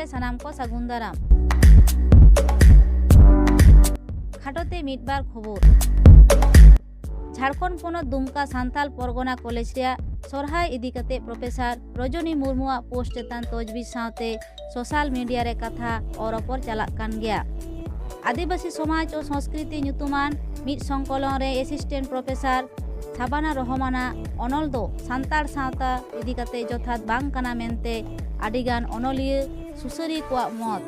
सनाम को सागुन दाराम खाटोते मिटबार खबर झारखंड पोनत दुमका सान्ताल परगना कॉलेज रे सरहाय इदिकते प्रोफेसर रजनी मुर्मुआ पोस्ट चेतान तजबीज सावते सोशल मीडिया रे कथा और अपर चालाक कान गया। आदिवासी समाज और संस्कृति ᱧᱩᱛᱩᱢᱟᱱ मिट संकलन रे असिस्टेंट प्रोफेसर साबाना रहमाना अनल दो सान्ताड़ सावता इदिकते जथात बांग काना मेनते आदिगान अनलिया सुसरी कोआ मत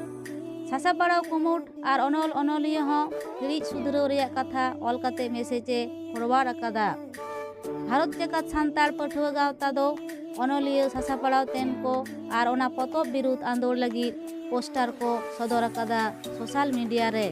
सासापाड़ा कुमुट और अनल अनलिया हो हिरिज सुधराव रेया कथा अलकाते मेसेजे फरवार्ड अकादा। भारत जगत सान्ताड़ पठुआ गावता दो अनलिया सासापाड़ा तेन को और ओना पतब विरुद्ध आंदोलन लगी पोस्टर को सदर अकादा सोशल मीडिया रे।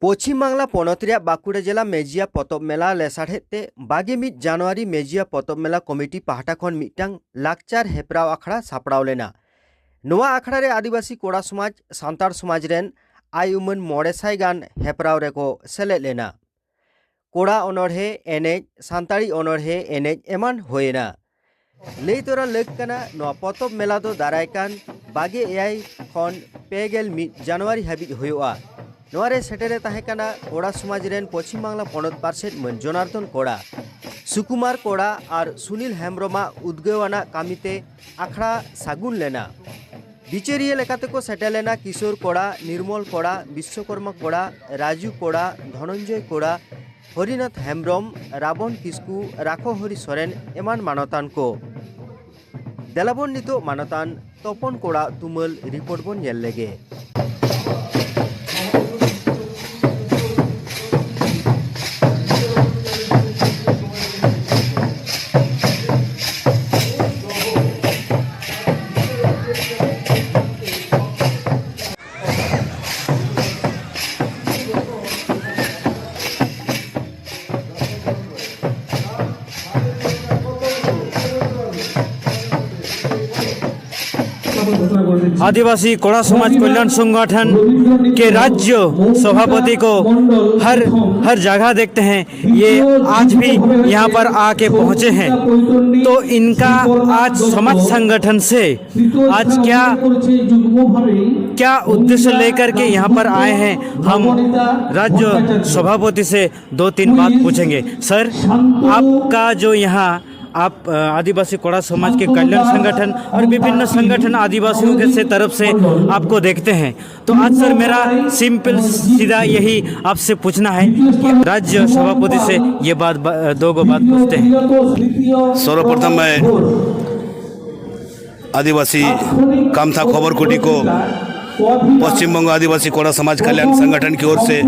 पश्चिम बांगला पनत रेया बांकुड़ा जिला मेजिया पतब मेला लेसाढ़ेते 22 जानुआरी मेजिया पतब मेला कमिटी पाहटा खन मिटटांग लाकचार हेपराव आखड़ा सापड़ाव लेना। नोआ आखड़ा रे आदिवासी कोड़ा समाज सान्ताड़ समाज रेन आय उमन 900 गान हेपराव रेको सेलेद लेना। कोड़ा अनड़हे एनेज सान्ताड़ी अनड़हे एनेज एमान होयेना। लई तोरा लग कना नोआ पतब मेला दो दारायकान 22 खन 21 जानुआरी हाबिज होयोआ। नोआरे सेटेरे ताहेकाना कोड़ा समाज रेन पश्चिम बांगला पनत पारसेट मन जनार्दन कोड़ा सुकुमार कोड़ा और सुनील हेम्ब्रमा उद्गवाना कामीते आखड़ा सागुन लेना। बिचेरिया लेकाते को सेटे लेना किशोर कोड़ा निर्मल कोड़ा विश्वकर्मा कोड़ा राजू कोड़ा धनंजय कोड़ा हरिनाथ हेम्ब्रम रावण किस्कू राखो हरि सोरेन एमान मानतान को देलाबन नितो मानतान तपन कोड़ा तुमल रिपोर्ट बन नेल लेगे। आदिवासी कोड़ा समाज कल्याण संगठन के राज्य सभापति को हर जगह देखते हैं, ये आज भी यहाँ पर आके पहुँचे हैं। तो इनका आज समाज संगठन से आज क्या उद्देश्य लेकर के यहाँ पर आए हैं, हम राज्य सभापति से 2-3 बात पूछेंगे। सर, आपका जो यहाँ आप आदिवासी कोड़ा समाज के कल्याण संगठन और विभिन्न संगठन आदिवासियों के से तरफ से आपको देखते हैं, तो आज सर मेरा सिंपल सीधा यही आपसे पूछना है कि राज्य सभापति से ये बात 2 बात पूछते हैं। सर्वप्रथम मैं आदिवासी कामथा खबर कोटी को पश्चिम बंग आदिवासी कोड़ा समाज कल्याण संगठन की ओर से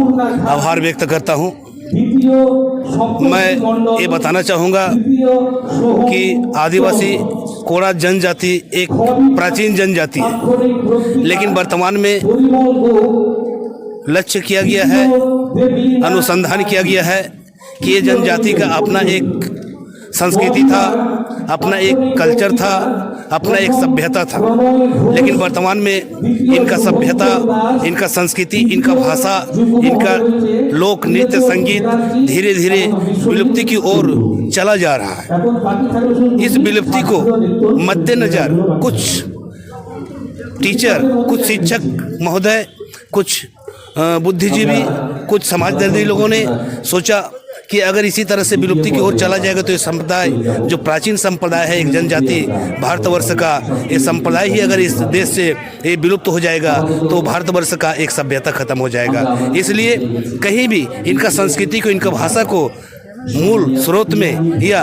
आभार व्यक्त करता हूँ। मैं ये बताना चाहूँगा कि आदिवासी कोड़ा जनजाति एक प्राचीन जनजाति है, लेकिन वर्तमान में लक्ष्य किया गया है, अनुसंधान किया गया है कि ये जनजाति का अपना एक संस्कृति था, अपना एक कल्चर था, अपना एक सभ्यता था। लेकिन वर्तमान में इनका सभ्यता, इनका संस्कृति, इनका भाषा, इनका लोक नृत्य संगीत धीरे धीरे विलुप्ति की ओर चला जा रहा है। इस विलुप्ति को मद्देनजर कुछ टीचर, कुछ शिक्षक महोदय, कुछ बुद्धिजीवी, कुछ समाजदर्दी लोगों ने सोचा कि अगर इसी तरह से विलुप्ति की ओर चला जाएगा तो ये संप्रदाय, जो प्राचीन संप्रदाय है एक जनजाति भारतवर्ष का, ये संप्रदाय ही अगर इस देश से ये विलुप्त हो जाएगा तो भारतवर्ष का एक सभ्यता खत्म हो जाएगा। इसलिए कहीं भी इनका संस्कृति को, इनका भाषा को मूल स्रोत में या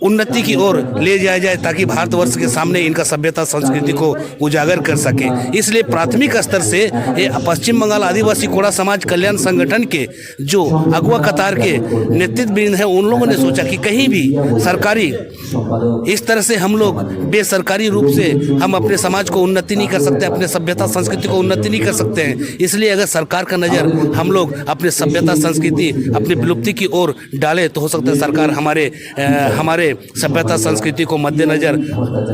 उन्नति की ओर ले जाया जाए ताकि भारतवर्ष के सामने इनका सभ्यता संस्कृति को उजागर कर सके। इसलिए प्राथमिक स्तर से ये पश्चिम बंगाल आदिवासी कोड़ा समाज कल्याण संगठन के जो अगुआ कतार के नेतृत्ववृंद हैं उन लोगों ने सोचा कि कहीं भी सरकारी इस तरह से हम लोग बेसरकारी रूप से हम अपने समाज को उन्नति नहीं कर सकते, अपने सभ्यता संस्कृति को उन्नति नहीं कर सकते हैं। इसलिए अगर सरकार का नज़र हम लोग अपने सभ्यता संस्कृति अपनी विलुप्ति की ओर डाले तो हो सकता है सरकार हमारे सभ्यता संस्कृति को मद्देनजर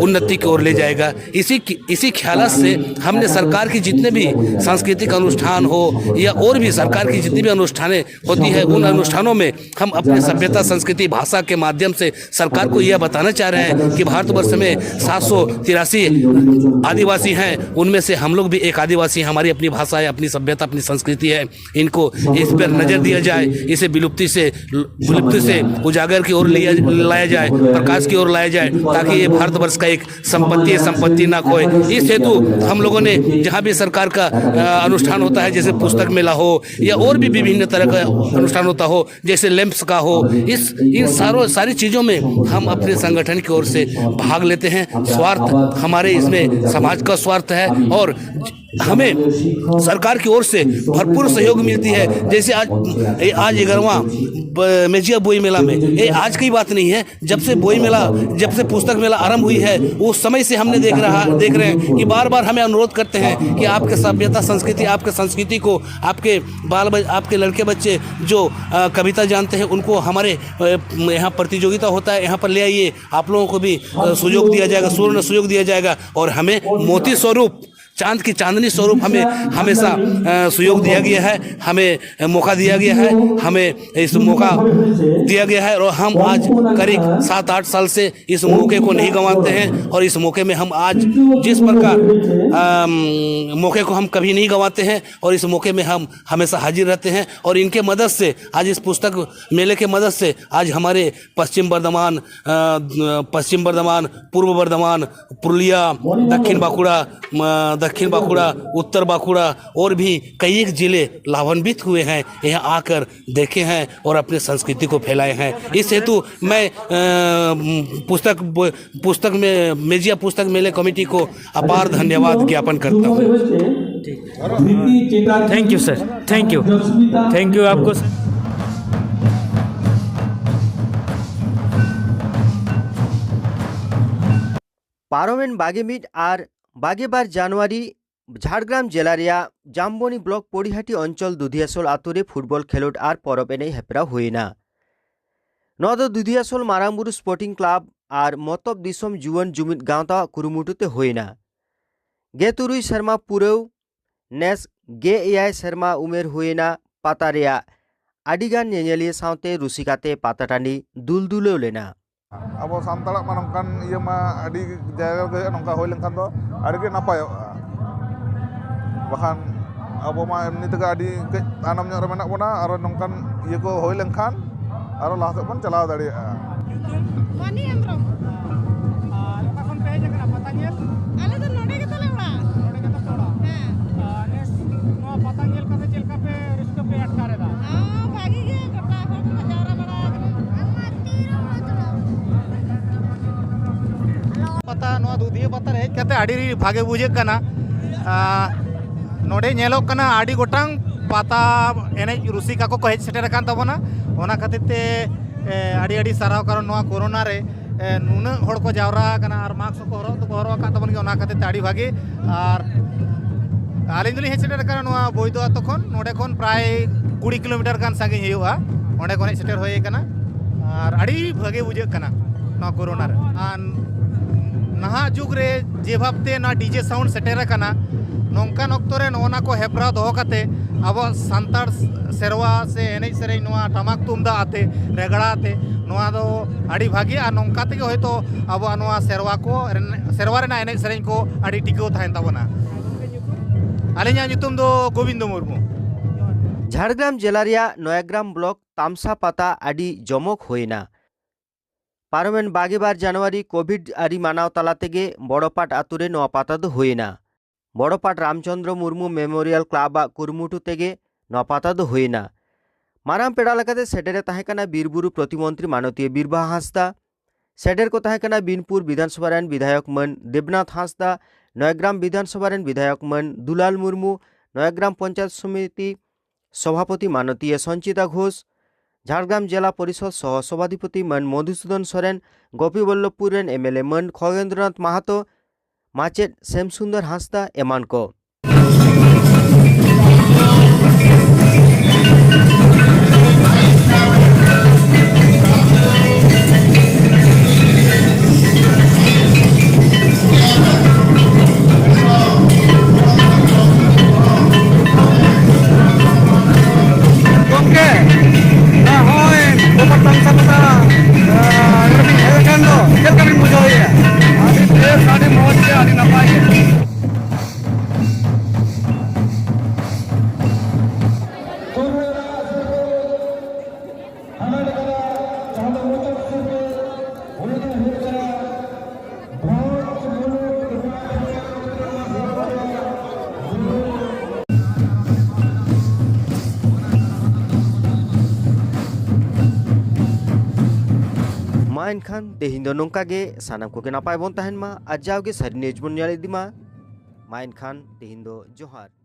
उन्नति की ओर ले जाएगा। इसी ख्याल से हमने सरकार की जितने भी सांस्कृतिक अनुष्ठान हो या और भी सरकार की जितनी भी अनुष्ठानें होती है उन अनुष्ठानों में हम अपने सभ्यता संस्कृति भाषा के माध्यम से सरकार को यह बताना चाह रहे हैं कि भारतवर्ष में 783 आदिवासी हैं, उनमें से हम लोग भी एक आदिवासी, हमारी अपनी भाषा है, अपनी सभ्यता, अपनी संस्कृति है। इनको इस पर नज़र दिया जाए, इसे विलुप्ति से उजागर की ओर लाया जाए, प्रकाश की ओर लाया जाए ताकि ये भारतवर्ष का एक संपत्ति ना खोए। इस हेतु हम लोगों ने जहाँ भी सरकार का अनुष्ठान होता है, जैसे पुस्तक मेला हो या और भी विभिन्न तरह का अनुष्ठान होता हो, जैसे लेम्प्स का हो, इन सारी चीज़ों में हम अपने संगठन की ओर से भाग लेते हैं। स्वार्थ हमारे इसमें समाज का स्वार्थ है और हमें सरकार की ओर से भरपूर सहयोग मिलती है। जैसे आज 11वां मेजिया बोई मेला में, ये आज की बात नहीं है, जब से पुस्तक मेला आरंभ हुई है उस समय से हमने देख रहे हैं कि बार बार हमें अनुरोध करते हैं कि आपके सभ्यता संस्कृति, आपके संस्कृति को आपके लड़के बच्चे जो कविता जानते हैं उनको हमारे यहाँ प्रतियोगिता होता है, यहाँ पर ले आइए, आप लोगों को भी सुयोग दिया जाएगा, सुवर्ण सुयोग दिया जाएगा और हमें मोती स्वरूप, चांद की चांदनी स्वरूप हमें हमेशा सुयोग दिया गया है, हमें मौका दिया गया है, हमें इस मौका दिया गया है और हम आज करीब 7-8 साल से इस मौके को नहीं गंवाते हैं और इस मौके में हम आज जिस प्रकार मौके को हम कभी नहीं गंवाते हैं और इस मौके में हम हमेशा हाजिर रहते हैं। और इनके मदद से आज इस पुस्तक मेले के मदद से आज हमारे पश्चिम बर्धमान, पूर्व बर्धमान, पुरुलिया, दक्षिण बांकुड़ा, उत्तर बांकुड़ा और भी कई एक जिले लाभान्वित हुए हैं, यहाँ आकर देखे हैं और अपने संस्कृति को फैलाए हैं। इस हेतु मैं पुस्तक में मेजिया पुस्तक मेले कमेटी को अपार धन्यवाद ज्ञापन करता हूँ। Thank you sir, thank you आपको। पारोमेन बागेमिट और 22 জানুয়ারি झाड़ग्राम जिला जामबनी ब्लॉक पड़िहाटी अंचल दुधियासल आतुरे फुटबल खेलोड और परब एने हेपरा हुईना नद दुधियासल मारांगबुरु स्पोर्टिंग क्लाब और मतब दिसम जुवन जुमिद गांवता कुरुमुटुते हुईना गेतुरुई शर्मा पुरेव नेस गे एआई शर्मा उमेर हुईना पाता रेया आडिगान नेनेलिया सावते रुसिकाते पाताटानी दुलदुलेव लेना अब सानताड़ा मा नोंकान इया मा आदि जायगा गे नोंका होय लेनखान दो आदिगे नापायोगा बाखान अब मा एमनि तक आदि तानाम ᱧᱚᱜ ᱨᱮ ᱢᱮᱱᱟᱜ ᱵᱚᱱᱟ ᱟᱨ ᱱᱚᱝᱠᱟᱱ ᱤᱭᱟᱹ ᱠᱚ ᱦᱳᱭ ᱞᱮᱱᱠᱷᱟᱱ ᱟᱨ ᱞᱟᱦᱟ ᱥᱮᱫ ᱵᱚᱱ ᱪᱟᱞᱟᱣ ᱫᱟᱲᱮᱭᱟᱜᱼᱟ। मानी हेम्ब्रम और ओका खन पे जगह पता गेल आले तो नोडे के तले उड़ा नोडे के तो उड़ा हां नेस नो पता गेल कते चलका पे रिस्क पे अटकारे दा हां भागी गे गटा हो को जावरा बड़ा अम्मा तीरो मत पता नो दुधिया पता रे कते आडी भागे बुझे कना नोडे नेलो कना आडी गोटांग पाता एने रुसिका को हेज सेटर कान तबना ओना खातिर ते आड़ी आड़ी साराव कारण नोआ कोरोना रे नुना हड़ को जावरा कना और मास्क को हरो का तबन के ओना खातिर ताड़ी भागे और आलिन दुली हेज सेटर कारण नोआ बोइदो तखन नोडे खन प्राय 20 किलोमीटर कान सागे हेयुआ ओंडे खन सेटर होय कना और आड़ी भागे बुझे कना नोआ कोरोना रे नहा जुग रे जे भाबते ना डीजे साउंड सेटर कना नौकान अक्तो रे नोना को हेपरा दो काते अब सांतार सेरवा से एनेज सेरेज नोआ टमाक तुमदा आते रेगड़ा आते नोआ दो आड़ी भागी आ नौका तेगे होयतो अब नोआ सेरवा रेना एनेज सेरेज को आड़ी टिको थायन ताबना आलिया nyutum दो गोविंद मुर्मू झाड़ग्राम जिला नयाग्राम ब्लॉक तामसा पाता आड़ी जमक होइना पारोमेन 22 জানুয়ারি कोविड आरी मानाव ताला तेगे बड़पाट आतुरे नोआ पाता दो होइना बड़पाट रामचंद्र मुर्मू मेमोरियल क्लाब कुरुमुटु तेगे नपाता दो हुईना माराम पेड़ा लेकाते सेटेरे ताहें कना बीरबुरु प्रतिमंत्री मानतीय बीरबाहा हांसदा सेटेर को ताहें कना बिनपुर विधानसभा रेन विधायक मन देवनाथ हांसदा नयाग्राम विधानसभा रेन विधायक मन दुलाल मुर्मू नयाग्राम पंचायत समिति सभापति मानतीय संचिता घोष झाड़ग्राम जिला परिषद सह सभाधिपति मन मधुसूदन सोरेन गोपीवल्लभपुर रेन एमएलए मन खगेंद्रनाथ माहातो माचेद श्यामसुंदर हांसदा एमान को खान तेहिं दो नोंका गे सानाम को के नापाय बोन तहन मा आज जाओगे सारी न्यूज बन ᱧᱮᱞ इदी मा माइन खान तेहिं दो जोहार।